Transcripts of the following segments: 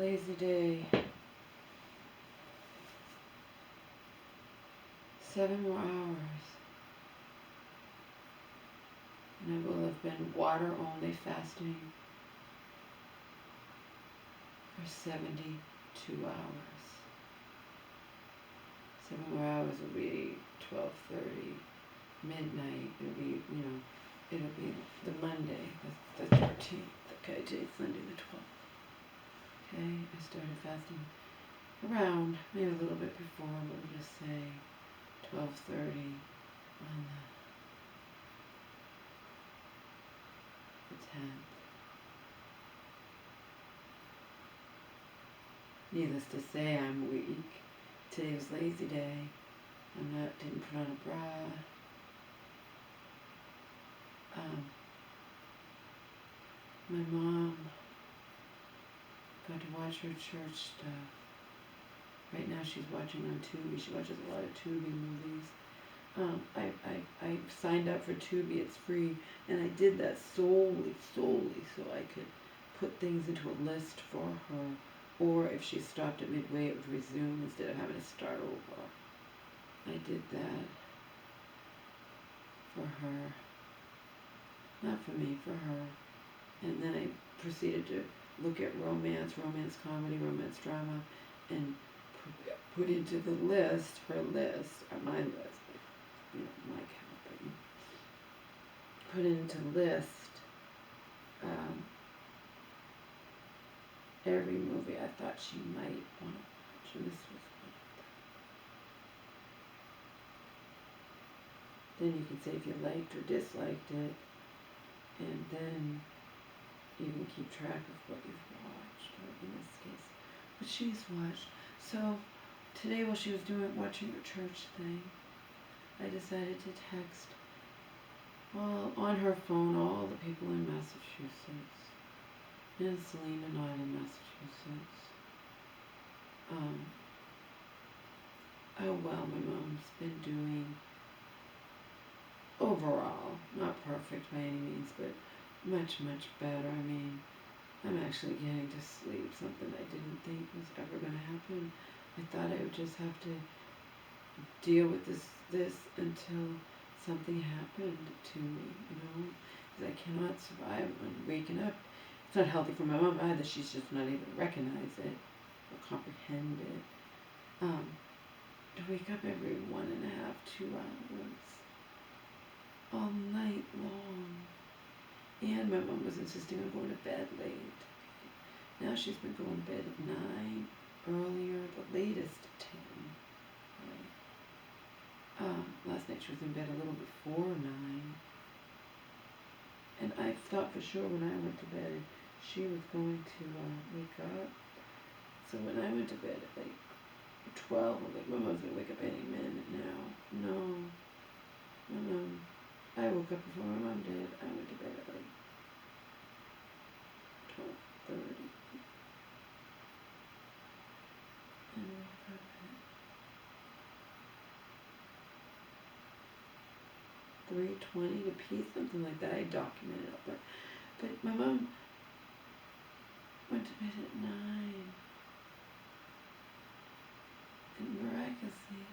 lazy day. 7 more hours. And I will have been water only fasting for 72 hours. 7 more hours will be 12:30, midnight. It'll be, it'll be the Monday, the 13th. Okay, today's Sunday the 12th. Okay, I started fasting around, maybe a little bit before, but we'll just say 12:30 on the 10th. Needless to say, I'm weak. Today was lazy day. Didn't put on a bra. My mom got to watch her church stuff. Right now she's watching on Tubi. She watches a lot of Tubi movies. I signed up for Tubi. It's free. And I did that solely so I could put things into a list for her. Or if she stopped at midway, it would resume instead of having to start over. I did that for her. Not for me, for her. And then I proceeded to look at romance comedy, romance drama, and put into the list, her list, or my list, my count, but put into list every movie I thought she might want to watch, and this was one of them. Then you can say if you liked or disliked it, and then you can keep track of what you've watched, or in this case, what she's watched. So today while she was watching her church thing, I decided to text on her phone all the people in Massachusetts, in Selena Island, Massachusetts. How well my mom's been doing overall. Not perfect by any means, but much better. I mean, I'm actually getting to sleep, something I didn't think was ever going to happen. I thought I would just have to deal with this until something happened to me, because I cannot survive on waking up. It's not healthy for my mom either. She's just not able to recognize it or comprehend it. To wake up every 1.5, 2 hours, all night long. And my mom was insisting on going to bed late. Now she's been going to bed at 9, earlier, the latest at 10. Right? Last night she was in bed a little before 9. And I thought for sure when I went to bed she was going to wake up. So when I went to bed at like 12, I'm like, my mom's going to wake up any minute now. No. I woke up before my mom did. I went to bed at like 12:30. And woke up at 3:20 to pee, something like that. I documented it. But my mom went to bed at 9. And miraculously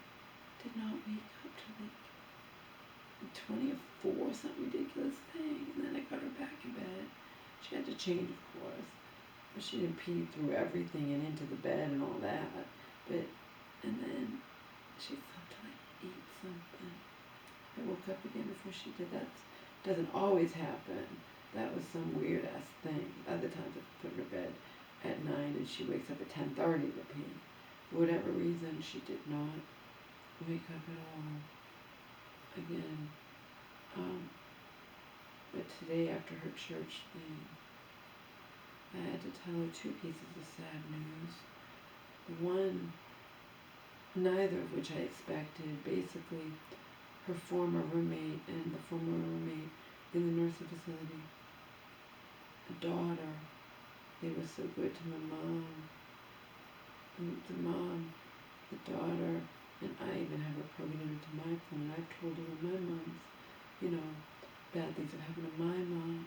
did not wake up till like 20 or 4, some ridiculous thing. And then I got her back in bed. She had to change, of course. But she didn't pee through everything and into the bed and all that. And then she slept till like 8 something. I woke up again before she did that. Doesn't always happen. That was some weird ass thing. Other times I put her to bed at 9 and she wakes up at 10:30 to pee. For whatever reason, she did not wake up at all again. But today, after her church thing, I had to tell her 2 pieces of sad news. One, neither of which I expected. Basically, her former roommate and the former roommate in the nursing facility, a daughter, they were so good to my mom. The mom, the daughter, and I even have her plugged into my phone. I've told her when my mom's, bad things have happened to my mom.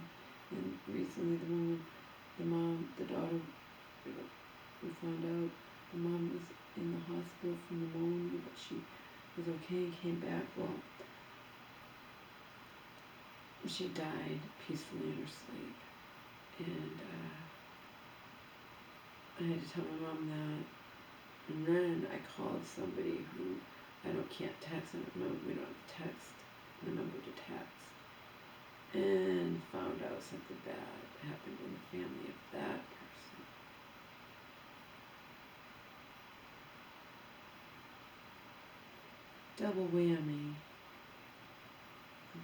And recently the daughter, found out my mom was in the hospital for pneumonia, but she was okay and came back. Well, she died peacefully in her sleep. And I had to tell my mom that. And then I called somebody who can't text. We don't have text, the number to text. And found out something bad happened in the family of that person. Double whammy.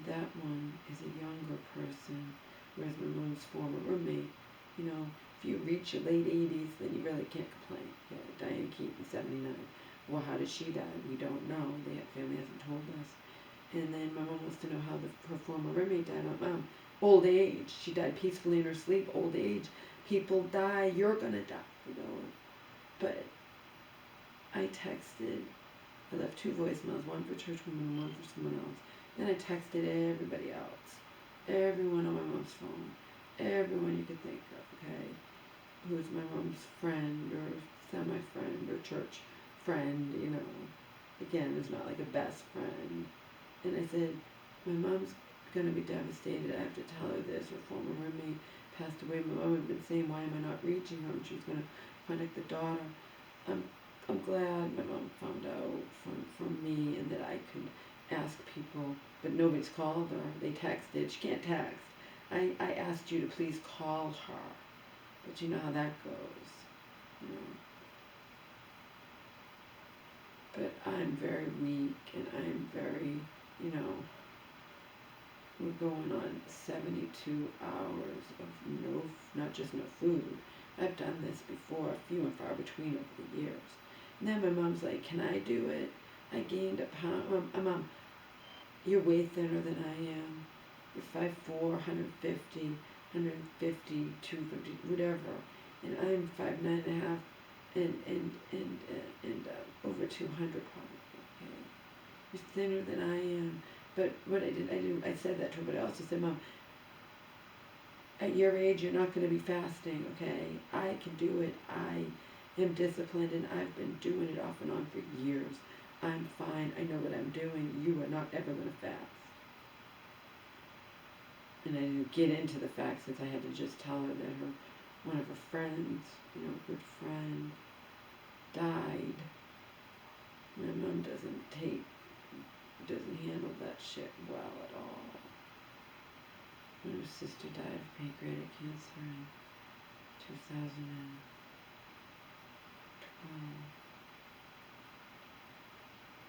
That one is a younger person, whereas my mom's former roommate, if you reach your late 80s, then you really can't complain. Yeah, Diane Keaton, 79. Well, how did she die? We don't know. The family hasn't told us. And then my mom wants to know how her former roommate died. Old age. She died peacefully in her sleep. Old age. People die. You're gonna die. But I left 2 voicemails, one for church woman and one for someone else. Then I texted everybody else. Everyone on my mom's phone. Everyone you could think of, okay? Who's my mom's friend or semi-friend or church friend, Again, it's not like a best friend. And I said, my mom's going to be devastated. I have to tell her this. Her former roommate passed away. My mom had been saying, why am I not reaching her? And she was going to contact the daughter. I'm glad my mom found out from me and that I could ask people, but nobody's called her. They texted. She can't text. I asked you to please call her, but you know how that goes, But I'm very weak, and I'm very, we're going on 72 hours of not just no food. I've done this before, few and far between over the years. And then my mom's like, can I do it? I gained a pound. Mom, you're way thinner than I am. You're 5'4", 150, 250, whatever. And I'm 5'9.5", and over 200 probably. Okay, you're thinner than I am. But what I said that to her, but I also said, Mom, at your age, you're not going to be fasting, okay? I can do it. I am disciplined, and I've been doing it off and on for years. I'm fine. I know what I'm doing. You are not ever going to fast. And I didn't get into the fact since I had to just tell her that one of her friends, good friend, died. My mom doesn't handle that shit well at all. When her sister died of pancreatic cancer in 2012.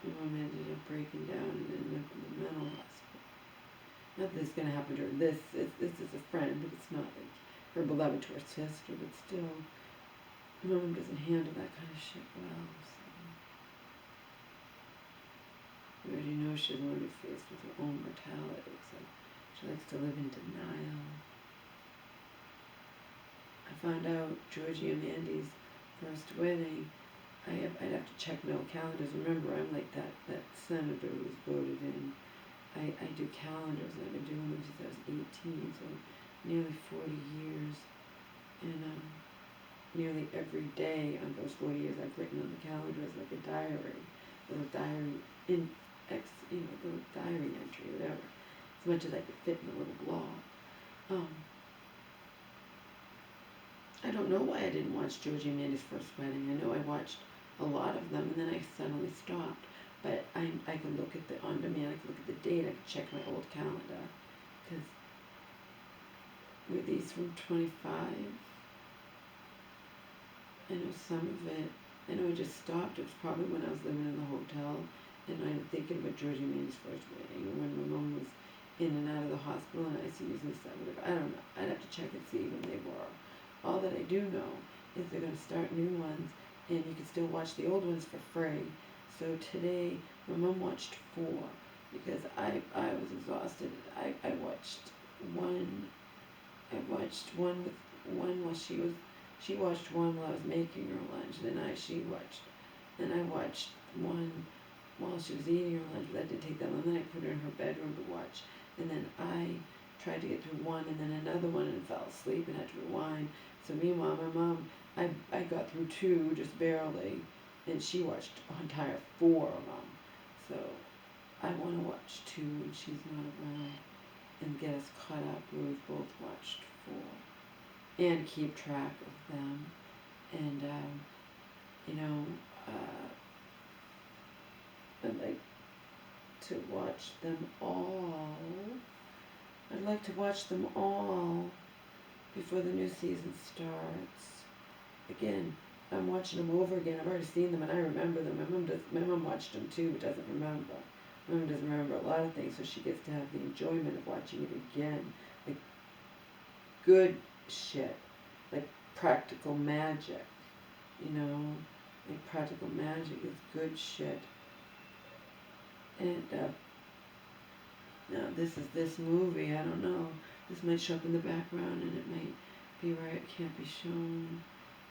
My mom ended up breaking down and ended up in the mental hospital. Not that it's going to happen to her. This is a friend, but it's not like her beloved to her sister, but still, mom doesn't handle that kind of shit well. So. We already know she's going to be faced with her own mortality, so she likes to live in denial. I found out Georgie and Mandy's first wedding. I'd have to check my old calendars. Remember, I'm like that senator who was voted in. I do calendars, and I've been doing them since I was 18, so nearly 40 years. And nearly every day on those 40 years, I've written on the calendar as like a diary, little diary little diary entry, whatever, as much as I could fit in a little blog. I don't know why I didn't watch Georgie and Mandy's first wedding. I know I watched a lot of them, and then I suddenly stopped. But I can look at the on-demand, I can look at the date, I can check my old calendar. Because were these from 25? I know some of it. I know I just stopped. It was probably when I was living in the hotel, and I'm thinking about Georgie and Mandy's first wedding, when my mom was in and out of the hospital, and ICUs and stuff. I don't know. I'd have to check and see when they were. All that I do know is they're going to start new ones, and you can still watch the old ones for free. So today, my mom watched 4 because I was exhausted. I watched one. I watched one with one while she watched one while I was making her lunch. Then I watched one while she was eating her lunch. But that didn't take that long. Then I put her in her bedroom to watch, and then I tried to get through one and then another one and fell asleep and had to rewind. So meanwhile, my mom, I got through 2 just barely, and she watched an entire 4 of them. So I want to watch 2 when she's not around and get us caught up where we've both watched 4 and keep track of them. And, you know, I'd like to watch them all. I'd like to watch them all before the new season starts. Again, I'm watching them over again. I've already seen them and I remember them. My mom watched them too, but doesn't remember. My mom doesn't remember a lot of things, so she gets to have the enjoyment of watching it again. Like good shit. Like practical magic. You know? Like practical magic is good shit. And now this movie, I don't know. This might show up in the background and it might be where it can't be shown.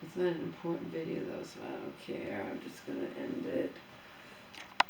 It's not an important video though, so I don't care. I'm just gonna end it.